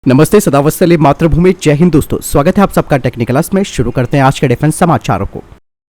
नमस्ते सदावत्सले मातृभूमि, जय हिंद दोस्तों। स्वागत है आप सबका टेक्निकल क्लास में। शुरू करते हैं आज के डिफेंस समाचारों को।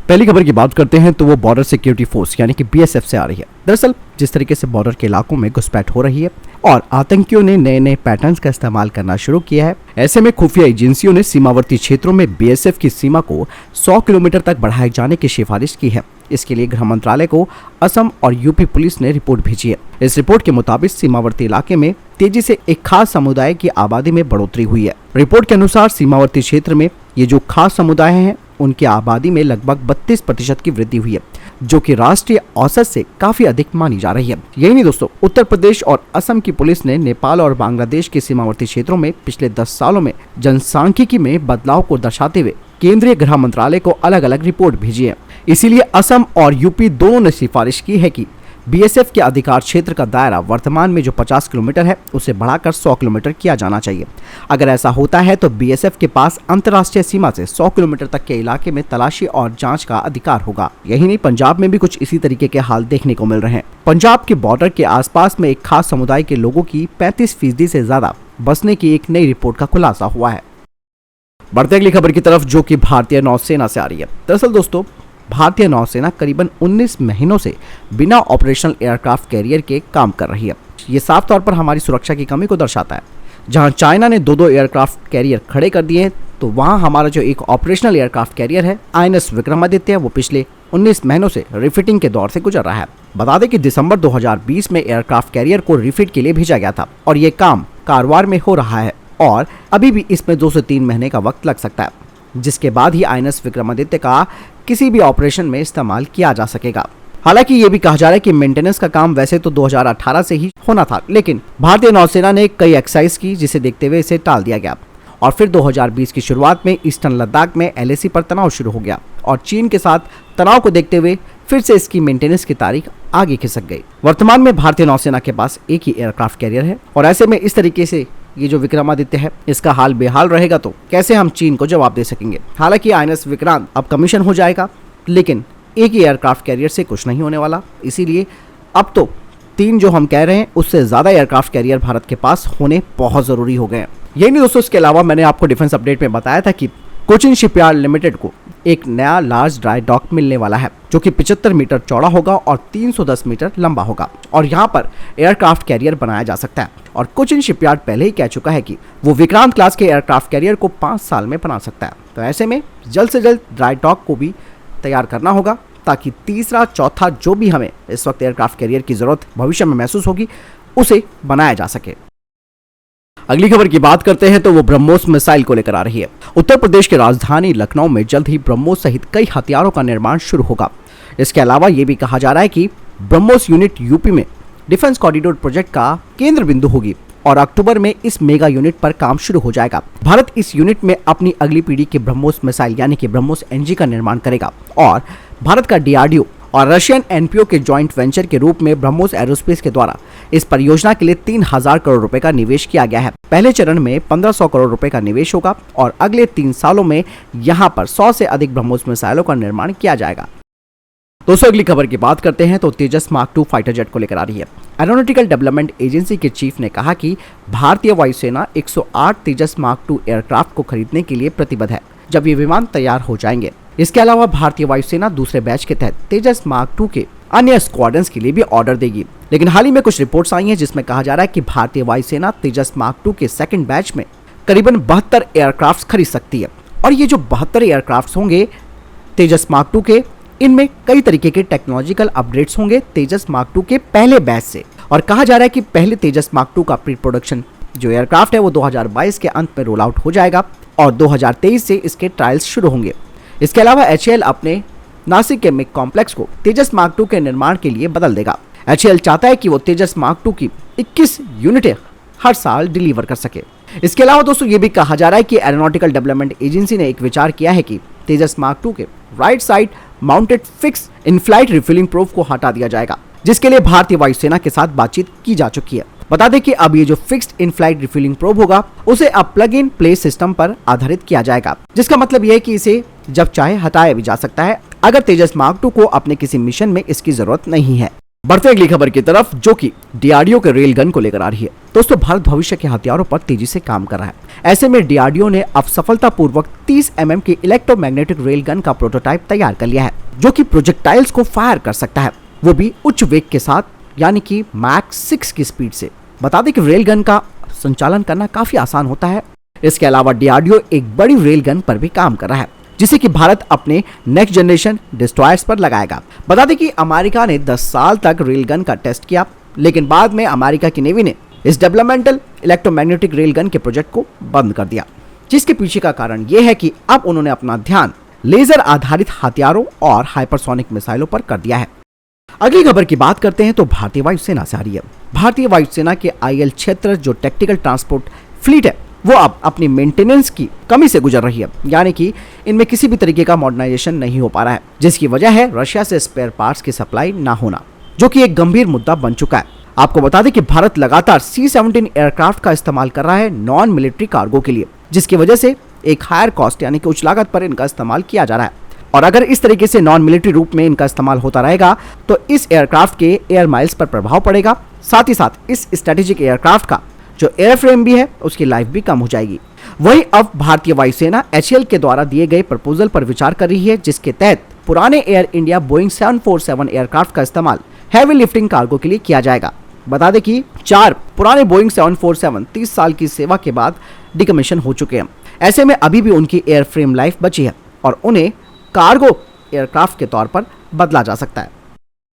पहली खबर की बात करते हैं तो वो बॉर्डर सिक्योरिटी फोर्स यानी कि बीएसएफ से आ रही है। दरअसल जिस तरीके से बॉर्डर के इलाकों में घुसपैठ हो रही है और आतंकियों ने नए नए पैटर्न्स का इस्तेमाल करना शुरू किया है, ऐसे में खुफिया एजेंसियों ने सीमावर्ती क्षेत्रों में बीएसएफ की सीमा को 100 किलोमीटर तक बढ़ाए जाने की सिफारिश की है। इसके लिए गृह मंत्रालय को असम और यूपी पुलिस ने रिपोर्ट भेजी है। इस रिपोर्ट के मुताबिक सीमावर्ती इलाके में तेजी से एक खास समुदाय की आबादी में बढ़ोतरी हुई है। रिपोर्ट के अनुसार सीमावर्ती क्षेत्र में ये जो खास समुदाय हैं उनकी आबादी में लगभग 32% की वृद्धि हुई है, जो कि राष्ट्रीय औसत से काफी अधिक मानी जा रही है। यही नहीं दोस्तों, उत्तर प्रदेश और असम की पुलिस ने नेपाल और बांग्लादेश के सीमावर्ती क्षेत्रों में पिछले 10 सालों में जनसांख्यिकी में बदलाव को दर्शाते हुए केंद्रीय गृह मंत्रालय को अलग अलग रिपोर्ट भेजी है। इसीलिए असम और यूपी दोनों ने सिफारिश की है कि बीएसएफ के अधिकार क्षेत्र का दायरा वर्तमान में जो 50 किलोमीटर है उसे बढ़ाकर 100 किलोमीटर किया जाना चाहिए। अगर ऐसा होता है तो बीएसएफ के पास अंतर्राष्ट्रीय सीमा से 100 किलोमीटर तक के इलाके में तलाशी और जांच का अधिकार होगा। यही नहीं, पंजाब में भी कुछ इसी तरीके के हाल देखने को मिल रहे हैं। पंजाब के बॉर्डर के आसपास में एक खास समुदाय के लोगों की 35% से ज्यादा बसने की एक नई रिपोर्ट का खुलासा हुआ है। बढ़ते अगली खबर की तरफ, जो कि भारतीय नौसेना से आ रही है। दरअसल दोस्तों, भारतीय नौसेना करीबन 19 महीनों से बिना ऑपरेशनल एयरक्राफ्ट कैरियर के काम कर रही है। ये साफ तौर पर हमारी सुरक्षा की कमी को दर्शाता है। जहां चाइना ने दो एयरक्राफ्ट कैरियर खड़े कर दिए हैं, तो वहां हमारा जो एक ऑपरेशनल एयरक्राफ्ट कैरियर है INS विक्रमादित्य, वो पिछले 19 महीनों से रिफिटिंग के दौर से गुजर रहा है। बता दें कि दिसंबर 2020 में एयरक्राफ्ट कैरियर को रिफिट के लिए भेजा गया था और ये काम कारवार में हो रहा है और अभी भी इसमें 2 से 3 महीने का वक्त लग सकता है, जिसके बाद ही INS विक्रमादित्य का किसी भी ऑपरेशन में इस्तेमाल किया जा सकेगा। हालांकि ये भी कहा जा रहा है कि मेंटेनेंस का काम वैसे तो 2018 से ही होना था, लेकिन भारतीय नौसेना ने कई एक्सरसाइज की जिसे देखते हुए इसे टाल दिया गया और फिर 2020 की शुरुआत में ईस्टर्न लद्दाख में LAC पर तनाव शुरू हो गया और चीन के साथ तनाव को देखते हुए फिर से इसकी मेंटेनेंस की तारीख आगे खिसक गई। वर्तमान में भारतीय नौसेना के पास एक ही एयरक्राफ्ट कैरियर है और ऐसे में इस तरीके से ये जो विक्रमादित्य है इसका हाल बेहाल रहेगा तो कैसे हम चीन को जवाब दे सकेंगे। हालांकि INS विक्रांत अब कमीशन हो जाएगा, लेकिन एक ही एयरक्राफ्ट कैरियर से कुछ नहीं होने वाला। इसीलिए अब तो 3 जो हम कह रहे हैं उससे ज्यादा एयरक्राफ्ट कैरियर भारत के पास होने बहुत जरूरी हो गए हैं। यही नहीं दोस्तों, इसके अलावा मैंने आपको डिफेंस अपडेट में बताया था कि कोचिन शिपयार्ड लिमिटेड को एक नया लार्ज ड्राई डॉक मिलने वाला है, जो कि 75 मीटर चौड़ा होगा और 310 मीटर लंबा होगा और यहाँ पर एयरक्राफ्ट कैरियर बनाया जा सकता है। और कोचिन शिपयार्ड पहले ही कह चुका है कि वो विक्रांत क्लास के एयरक्राफ्ट कैरियर को 5 साल में बना सकता है। तो ऐसे में जल्द से जल्द ड्राई डॉक को भी तैयार करना होगा ताकि तीसरा चौथा जो भी हमें इस वक्त एयरक्राफ्ट कैरियर की जरूरत भविष्य में महसूस होगी उसे बनाया जा सके। अगली खबर की बात करते हैं तो वो ब्रह्मोस मिसाइल को लेकर आ रही है। उत्तर प्रदेश की राजधानी लखनऊ में जल्द ही ब्रह्मोस सहित कई हथियारों का निर्माण शुरू होगा। इसके अलावा ये भी कहा जा रहा है कि ब्रह्मोस यूनिट यूपी में डिफेंस कॉरिडोर प्रोजेक्ट का केंद्र बिंदु होगी और अक्टूबर में इस मेगा यूनिट पर काम शुरू हो जाएगा। भारत इस यूनिट में अपनी अगली पीढ़ी के ब्रह्मोस मिसाइल यानी कि ब्रह्मोस NG का निर्माण करेगा और भारत का DRDO और रशियन NPO के जॉइंट वेंचर के रूप में ब्रह्मोस एरोस्पेस के द्वारा इस परियोजना के लिए 3000 करोड़ रुपए का निवेश किया गया है। पहले चरण में 1500 करोड़ रुपए का निवेश होगा और अगले 3 सालों में यहां पर 100 से अधिक ब्रह्मोस मिसाइलों का निर्माण किया जाएगा। दोस्तों अगली खबर की बात करते हैं तो तेजस मार्क 2 फाइटर जेट को लेकर आ रही है। एरोनॉटिकल डेवलपमेंट एजेंसी के चीफ ने कहा कि भारतीय वायुसेना 108 तेजस मार्क 2 एयरक्राफ्ट को खरीदने के लिए प्रतिबद्ध है जब ये विमान तैयार हो जाएंगे। इसके अलावा भारतीय वायुसेना दूसरे बैच के तहत तेजस मार्क 2 के अन्य स्क्वाड्रंस के लिए भी ऑर्डर देगी। लेकिन हाल ही में कुछ रिपोर्ट्स आई हैं जिसमें कहा जा रहा है कि भारतीय वायुसेना तेजस मार्क 2 के सेकंड बैच में करीबन 72 एयरक्राफ्ट खरीद सकती है और ये जो 72 एयरक्राफ्ट होंगे तेजस मार्क 2 के, इनमें कई तरीके के टेक्नोलॉजिकल अपग्रेड्स होंगे तेजस मार्क 2 के पहले बैच से। और कहा जा रहा है कि पहले तेजस मार्क 2 का प्री प्रोडक्शन जो एयरक्राफ्ट है वो 2022 के अंत में रोल आउट हो जाएगा और 2023 से इसके ट्रायल्स शुरू होंगे। इसके अलावा HAL अपने नासिक के मिग कॉम्प्लेक्स को तेजस मार्क 2 के निर्माण के लिए बदल देगा। HAL चाहता है कि वो तेजस मार्क 2 की 21 यूनिटें हर साल डिलीवर कर सके। इसके अलावा दोस्तों ये भी कहा जा रहा है कि एरोनॉटिकल डेवलपमेंट एजेंसी ने एक विचार किया है कि तेजस मार्क 2 के right side mounted fix in flight refilling probe को हटा दिया जाएगा, जिसके लिए भारतीय वायुसेना के साथ बातचीत की जा चुकी है। बता दें कि अब ये जो fixed in flight refilling probe होगा उसे अब प्लग इन प्ले सिस्टम पर आधारित किया जाएगा, जिसका मतलब यह है कि इसे जब चाहे हटाया भी जा सकता है अगर तेजस मार्क 2 को अपने किसी मिशन में इसकी जरूरत नहीं है। बढ़ते अगली खबर की तरफ, जो कि डीआरडीओ के रेल गन को लेकर आ रही है। दोस्तों, भारत भविष्य के हथियारों पर तेजी से काम कर रहा है। ऐसे में डीआरडीओ ने अब सफलतापूर्वक 30 mm की इलेक्ट्रोमैग्नेटिक रेल गन का प्रोटोटाइप तैयार कर लिया है, जो कि प्रोजेक्टाइल्स को फायर कर सकता है, वो भी उच्च वेग के साथ, यानी कि मैक 6 की स्पीड से। बता दें कि रेल गन का संचालन करना काफी आसान होता है। इसके अलावा डीआरडीओ एक बड़ी रेल गन पर भी काम कर रहा है, जिसे कि भारत अपने नेक्स्ट जनरेशन डिस्ट्रॉयर्स पर लगाएगा। बता दें कि अमेरिका ने 10 साल तक रेल गन का टेस्ट किया, लेकिन बाद में अमेरिका की नेवी ने इस डेवलपमेंटल इलेक्ट्रोमैग्नेटिक रेल गन के प्रोजेक्ट को बंद कर दिया, जिसके पीछे का कारण यह है कि अब उन्होंने अपना ध्यान लेजर आधारित हथियारों और हाइपरसोनिक मिसाइलों पर कर दिया है। अगली खबर की बात करते हैं तो भारतीय वायुसेना से आ रही है। भारतीय वायुसेना के IL क्षेत्र जो टेक्टिकल ट्रांसपोर्ट फ्लीट है, वो अब अपनी मेंटेनेंस की कमी से गुजर रही है, यानी कि इनमें किसी भी तरीके का मॉडर्नाइजेशन नहीं हो पा रहा है, जिसकी वजह है रशिया से स्पेयर पार्ट्स की सप्लाई ना होना, जो कि एक गंभीर मुद्दा बन चुका है। आपको बता दें कि भारत लगातार C-17 एयरक्राफ्ट का इस्तेमाल कर रहा है नॉन मिलिट्री कार्गो के लिए, जिसकी वजह से एक हायर कॉस्ट यानी कि उच्च लागत पर इनका इस्तेमाल किया जा रहा है। और अगर इस तरीके से नॉन मिलिट्री रूप में इनका इस्तेमाल होता रहेगा तो इस एयरक्राफ्ट के एयर माइल्स पर प्रभाव पड़ेगा। साथ ही साथ इस स्ट्रेटेजिक एयरक्राफ्ट का जो एयरफ्रेम भी है उसकी लाइफ भी कम हो जाएगी। वहीं अब भारतीय वायुसेना HAL के द्वारा दिए गए प्रपोजल पर विचार कर रही है, जिसके तहत पुराने एयर इंडिया बोइंग 747 एयरक्राफ्ट का इस्तेमाल हैवी लिफ्टिंग कार्गो के लिए किया जाएगा। बता दें कि 4 पुराने बोइंग 747 30 साल की सेवा के बाद डिकमीशन हो चुके हैं। ऐसे में अभी भी उनकी एयरफ्रेम लाइफ बची है और उन्हें कार्गो एयरक्राफ्ट के तौर पर बदला जा सकता है।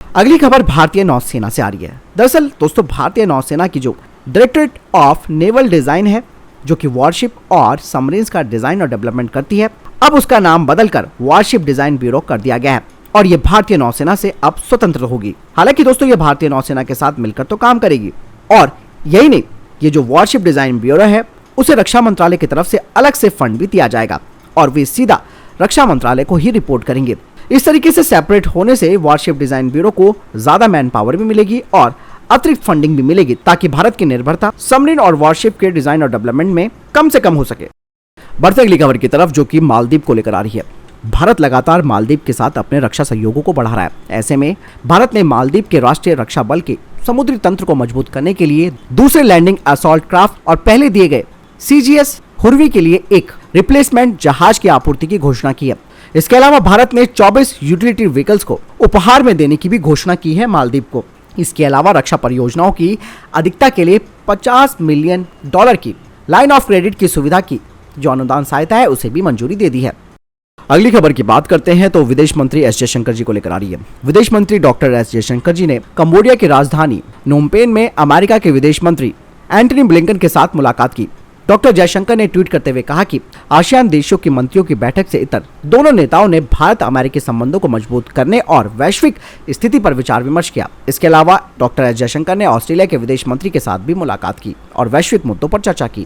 अगली खबर भारतीय नौसेना से आ रही है। दरअसल दोस्तों, भारतीय नौसेना की जो डायरेक्टरेट ऑफ नेवल डिजाइन है, जो कि वॉरशिप और सबमरीन्स का डिजाइन और डेवलपमेंट करती है, अब उसका नाम बदलकर वॉरशिप डिजाइन ब्यूरो कर दिया गया है और ये भारतीय नौसेना से अब स्वतंत्र होगी। हालांकि दोस्तों, ये भारतीय नौसेना के साथ मिलकर तो काम करेगी, और यही नहीं, ये जो वॉरशिप डिजाइन ब्यूरो है उसे रक्षा मंत्रालय की तरफ से अलग से फंड भी दिया जाएगा और वे सीधा रक्षा मंत्रालय को ही रिपोर्ट करेंगे। इस तरीके से सेपरेट होने से वॉरशिप डिजाइन ब्यूरो को ज्यादा मैन पावर भी मिलेगी और अतिरिक्त फंडिंग भी मिलेगी, ताकि भारत की निर्भरता सबमरीन और वॉरशिप के डिजाइन और डेवलपमेंट में कम से कम हो सके। बढ़ते अगली खबर की तरफ, जो कि मालदीव को लेकर आ रही है। भारत लगातार मालदीव के साथ अपने रक्षा सहयोगों को बढ़ा रहा है। ऐसे में भारत ने मालदीव के राष्ट्रीय रक्षा बल के समुद्री तंत्र को मजबूत करने के लिए दूसरे लैंडिंग असॉल्ट क्राफ्ट और पहले दिए गए CGS हुर्वी के लिए एक रिप्लेसमेंट जहाज की आपूर्ति की घोषणा की है। इसके अलावा भारत ने 24 यूटिलिटी व्हीकल्स को उपहार में देने की भी घोषणा की है मालदीव को। इसके अलावा रक्षा परियोजनाओं की अधिकता के लिए $50 मिलियन की लाइन ऑफ क्रेडिट की सुविधा की जो अनुदान सहायता है उसे भी मंजूरी दे दी है। अगली खबर की बात करते हैं तो विदेश मंत्री एस जयशंकर जी को लेकर आ रही है। विदेश मंत्री डॉक्टर एस जयशंकर जी ने कंबोडिया की राजधानी नोमपेन में अमेरिका के विदेश मंत्री एंटनी ब्लिंकन के साथ मुलाकात की। डॉक्टर जयशंकर ने ट्वीट करते हुए कहा कि आसियान देशों की मंत्रियों की बैठक से इतर दोनों नेताओं ने भारत अमेरिकी संबंधों को मजबूत करने और वैश्विक स्थिति पर विचार विमर्श किया। इसके अलावा डॉक्टर एस जयशंकर ने ऑस्ट्रेलिया के विदेश मंत्री के साथ भी मुलाकात की और वैश्विक मुद्दों पर चर्चा की।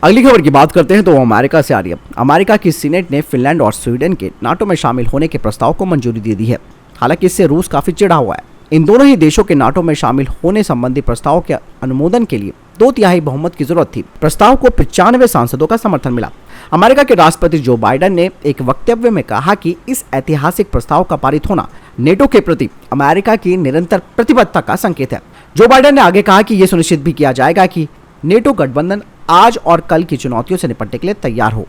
अगली खबर की बात करते हैं तो वो अमेरिका से आ रही है। अमेरिका की सीनेट ने फिनलैंड और स्वीडन के नाटो में शामिल होने के प्रस्ताव को मंजूरी दे दी है। हालांकि इससे रूस काफी चिढ़ा हुआ है। इन दोनों ही देशों के नाटो में शामिल होने संबंधी प्रस्ताव के अनुमोदन के लिए 2/3 बहुमत की जरूरत थी। प्रस्ताव को 95 सांसदों का समर्थन मिला। अमेरिका के राष्ट्रपति जो बाइडेन ने एक वक्तव्य में कहा कि इस ऐतिहासिक प्रस्ताव का पारित होना नेटो के प्रति अमेरिका की निरंतर प्रतिबद्धता का संकेत है। जो बाइडेन ने आगे कहा कि यह सुनिश्चित भी किया जाएगा कि नेटो गठबंधन आज और कल की चुनौतियों से निपटने के लिए तैयार हो।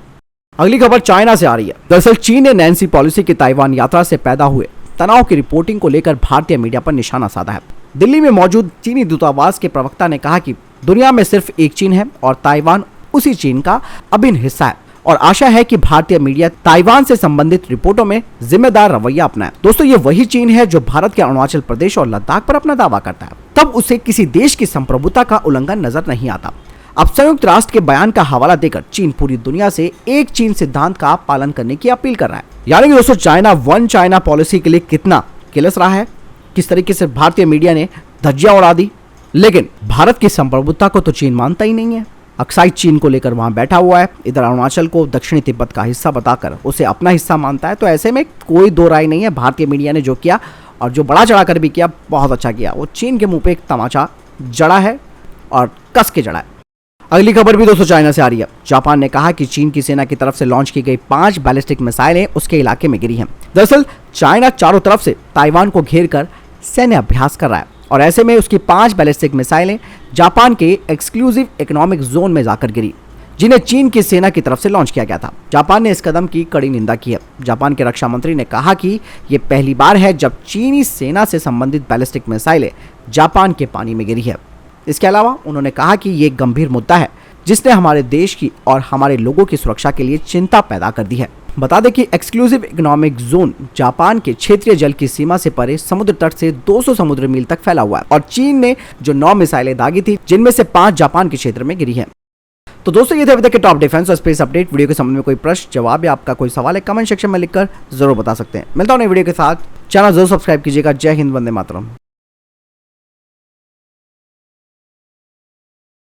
अगली खबर चाइना से आ रही है। दरअसल चीन ने नैन्सी पॉलिसी की ताइवान यात्रा से पैदा हुए तनाव की रिपोर्टिंग को लेकर भारतीय मीडिया पर निशाना साधा है। दिल्ली में मौजूद चीनी दूतावास के प्रवक्ता ने कहा कि दुनिया में सिर्फ एक चीन है और ताइवान उसी चीन का अभिन्न हिस्सा है और आशा है कि भारतीय मीडिया ताइवान से संबंधित रिपोर्टों में जिम्मेदार रवैया अपनाए। दोस्तों, ये वही चीन है जो भारत के अरुणाचल प्रदेश और लद्दाख पर अपना दावा करता है, तब उसे किसी देश की संप्रभुता का उल्लंघन नजर नहीं आता। अब संयुक्त राष्ट्र के बयान का हवाला देकर चीन पूरी दुनिया से एक चीन सिद्धांत का पालन करने की अपील कर रहा है। यानी कि दोस्तों, चाइना वन चाइना पॉलिसी के लिए कितना किलस रहा है, किस तरीके से भारतीय मीडिया ने धज्जियां उड़ा दी। लेकिन भारत की संप्रभुता को तो चीन मानता ही नहीं है। अक्साई चीन को लेकर वहां बैठा हुआ है, इधर अरुणाचल को दक्षिणी तिब्बत का हिस्सा बताकर उसे अपना हिस्सा मानता है। तो ऐसे में कोई दो राय नहीं है, भारतीय मीडिया ने जो किया और जो बड़ा चढ़ा कर भी किया बहुत अच्छा किया। वो चीन के मुंह पे एक तमाचा जड़ा है और कस के जड़ा है। अगली खबर भी दोस्तों चाइना से आ रही है। जापान ने कहा कि चीन की सेना की तरफ से लॉन्च की गई 5 बैलिस्टिक मिसाइलें उसके इलाके में गिरी हैं। दरअसल चाइना चारों तरफ से ताइवान को घेर कर सैन्य अभ्यास कर रहा है और ऐसे में उसकी 5 बैलिस्टिक मिसाइलें जापान के एक्सक्लूसिव इकोनॉमिक जोन में जाकर गिरी, जिन्हें चीन की सेना की तरफ से लॉन्च किया गया था। जापान ने इस कदम की कड़ी निंदा की है। जापान के रक्षा मंत्री ने कहा कि यह पहली बार है जब चीनी सेना से संबंधित बैलिस्टिक मिसाइलें जापान के पानी में गिरी है। इसके अलावा उन्होंने कहा कि यह एक गंभीर मुद्दा है जिसने हमारे देश की और हमारे लोगों की सुरक्षा के लिए चिंता पैदा कर दी है। बता दें कि एक्सक्लूसिव इकोनॉमिक जोन जापान के क्षेत्रीय जल की सीमा से परे समुद्र तट से 200 समुद्र मील तक फैला हुआ है और चीन ने जो 9 मिसाइलें दागी थी, जिनमें से 5 जापान के क्षेत्र में गिरी हैं। तो दोस्तों, ये थे अभी तक के टॉप डिफेंस और स्पेस अपडेट। वीडियो के संबंध में कोई प्रश्न, जवाब या आपका कोई सवाल है कमेंट सेक्शन में लिखकर जरूर बता सकते हैं। मिलता हूं नई वीडियो के साथ। चैनल जरूर सब्सक्राइब कीजिएगा। जय हिंद, वंदे मातरम।